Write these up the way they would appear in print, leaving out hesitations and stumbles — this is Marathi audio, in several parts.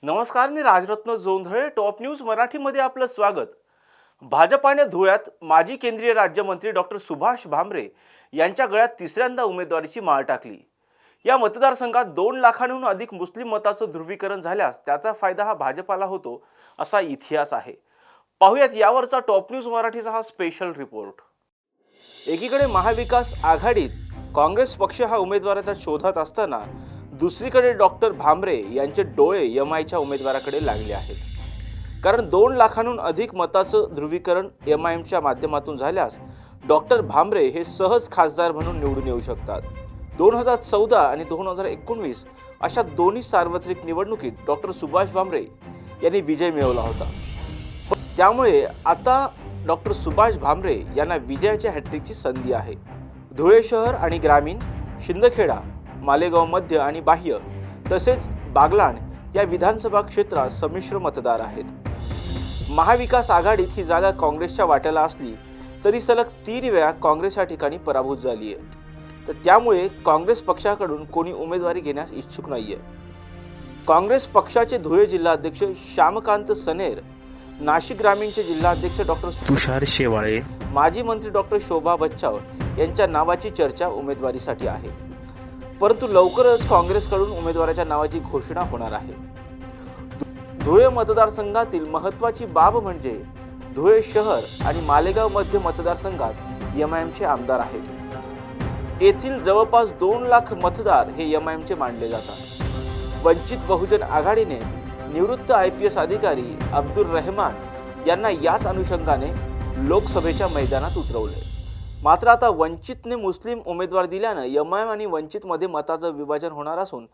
नमस्कार, मी राजरत्न जोंधळे. टॉप न्यूज मराठीमध्ये आपलं स्वागत. भाजपाने धुळ्यात माजी केंद्रीय राज्यमंत्री डॉक्टर सुभाष भामरे यांच्या गळ्यात तिसऱ्यांदा उमेदवारीची माळ टाकली. या मतदारसंघात 2 लाखांहून अधिक मुस्लिम मताचं ध्रुवीकरण झाल्यास त्याचा फायदा हा भाजपाला होतो असा इतिहास आहे. पाहूयात यावरचा टॉप न्यूज मराठीचा हा स्पेशल रिपोर्ट. एकीकडे महाविकास आघाडीत काँग्रेस पक्ष हा उमेदवाराच्या शोधात असताना दुसरीकडे डॉक्टर भामरे यांचे डोळे एमआयच्या उमेदवाराकडे लागले आहेत. कारण 2 लाखांहून अधिक मताचं ध्रुवीकरण एमआयएमच्या माध्यमातून झाल्यास डॉक्टर भामरे हे सहज खासदार म्हणून निवडून येऊ शकतात. 2014 आणि 2019 अशा दोन्ही सार्वत्रिक निवडणुकीत डॉक्टर सुभाष भामरे यांनी विजय मिळवला होता. त्यामुळे आता डॉक्टर सुभाष भामरे यांना विजयाच्या हॅट्रिकची संधी आहे. धुळे शहर आणि ग्रामीण, शिंदखेडा, मालेगाव मध्य आणि बाह्य तसेच बागलाण या विधानसभा क्षेत्रात संमिश्र मतदार आहेत. महाविकास आघाडीत ही जागा काँग्रेसच्या वाट्याला असली तरी सलग 3 वेळा काँग्रेस या ठिकाणी पराभूत झाली आहे. तर त्यामुळे काँग्रेस पक्षाकडून कोणी उमेदवारी घेण्यास इच्छुक नाहीये. काँग्रेस पक्षाचे धुळे जिल्हाध्यक्ष श्यामकांत सनेर, नाशिक ग्रामीणचे जिल्हाध्यक्ष डॉक्टर तुषार शेवाळे, माजी मंत्री डॉक्टर शोभा बच्चाव यांच्या नावाची चर्चा उमेदवारीसाठी आहे. परंतु लवकरच काँग्रेसकडून उमेदवाराच्या नावाची घोषणा होणार आहे. धुळे मतदारसंघातील महत्त्वाची बाब म्हणजे धुळे शहर आणि मालेगाव मध्य मतदारसंघात एमआयएमचे आमदार आहेत. येथील जवळपास 2 लाख मतदार हे एमआयएमचे मानले जातात. वंचित बहुजन आघाडीने निवृत्त IPS अधिकारी अब्दुल रहमान यांना याच अनुषंगाने लोकसभेच्या मैदानात उतरवले. मात्र आता वंचितने मुस्लिम उमेदवार दिल्यानं एमआयएम आणि वंचितमध्ये मताचं विभाजन होणार असून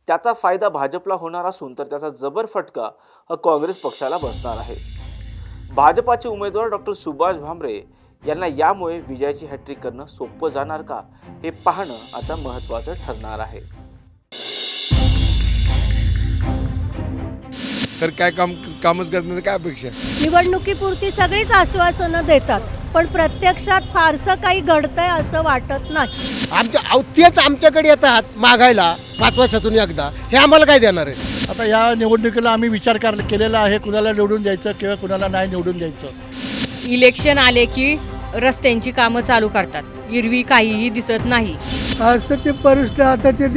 त्याचा फायदा भाजपला होणार असून तर त्याचा जबर फटका हा काँग्रेस पक्षाला बसणार आहे. भाजपाचे उमेदवार डॉक्टर सुभाष भामरे यांना यामुळे विजयाची हॅट्रिक करणं सोपं जाणार का हे पाहणं आता महत्त्वाचं ठरणार आहे. तर काय कामच करण्याची काय अपेक्षा? निवडणुकीपुरती सगळीच आश्वासनं देतात, पण प्रत्यक्षात फारसं काही घडतंय असं वाटत नाही. तेच आमच्याकडे येतात मागायला 5 वर्षातून एकदा. हे आम्हाला काय देणार आहे? आता या निवडणुकीला आम्ही विचार केलेला आहे, कुणाला निवडून द्यायचं किंवा कुणाला नाही निवडून द्यायचं. इलेक्शन आले की रस्त्यांची कामं चालू करतात, एरवी काहीही दिसत नाही. असं ते परिस्थिती आता ते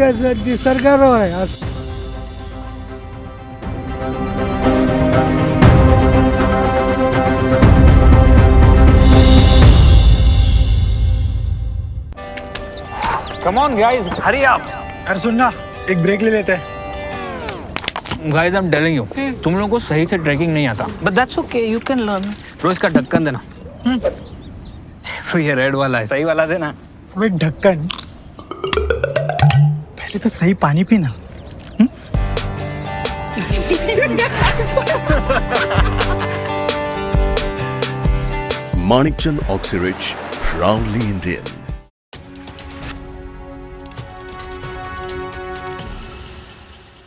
निसर्गावर आहे. Come on guys, hurry up. अरे सुन ना, एक ब्रेक ले लेते हैं. Guys, I'm telling you, तुम लोगों को सही से ट्रैकिंग नहीं आता. But that's okay, you can learn. रोज का ढक्कन देना. ये रेड वाला है, सही वाला देना. अबे ढक्कन, पहले तो सही पानी पीना. Manikchand Oxyrich, proudly Indian.